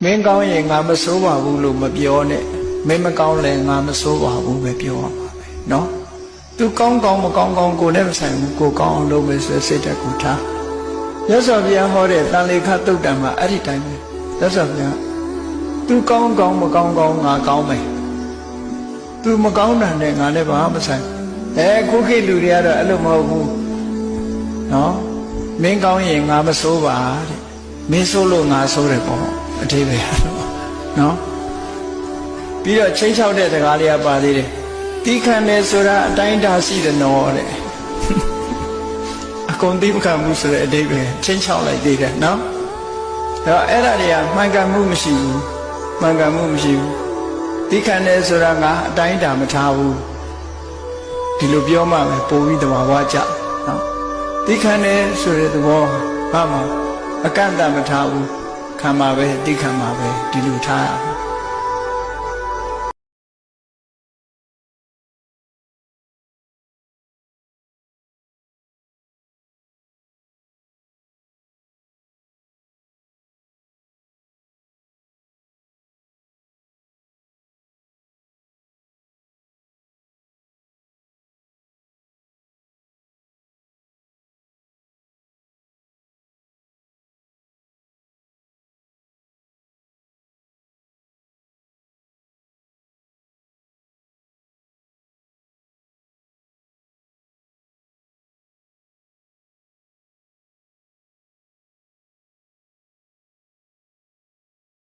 မင်းကောင်းရင်ငါမစိုးပါဘူးလို့မပြောနဲ့မင်းမကောင်းလဲငါမစိုးပါဘူးပဲပြောရမှာပဲနော်သူကောင်းကောင်းမကောင်းကောင်းကိုလည်းမဆိုင်ဘူးကိုကောင်းအောင်လုပ်မယ်ဆိုစိတ်ဓာတ်ကိုထားရသော်ဘုရားဟောတဲ့တန်လေခသုတ်တံမှာအဲ့ဒီတိုင်းပဲရသော်ဘုရားသူကောင်းကောင်းမကောင်းကောင်းငါကောင်းမယ်သူမကောင်းတာနဲ့ငါလည်းဘာမှမဆိုင်ခုခေတ်လူတွေကတော့အဲ့လိုမဟုတ်ဘူးနော်မင်းကောင်းရင်ငါမစိုးပါတဲ့မင်းစိုးလို့ငါစိုးတယ်ပေါ့အသေးပဲနော်ပြီးတော့ချိန်ချောက်တဲ့စကားလေးကပါသေးတယ်တီးခံတယ်ဆိုတာအတိုင်းတာရှိတယ်နော်တဲ့အကုန်တီးမခံဘူးဆိုတဲ့အသေးပဲချိန်ချောက်လိုက်သေးတယ်နော်အဲ့ဒါတွေကမှန်ကန်မှုမရှိဘူးမှန်ကန်မှုမရှိဘူးတီးခံတယ်ဆိုတာငါအတိုင်းတာမထားဘူးဒီလိုပြောမှပဲပို့ပြီးတဘာဝကြနော်တီးခံတယ်ဆိုတဲ့သဘောဘာမှအကန့်အသတ်မထားဘူးခံမှာပဲတီးခံမှာပဲဒီလိုထားရ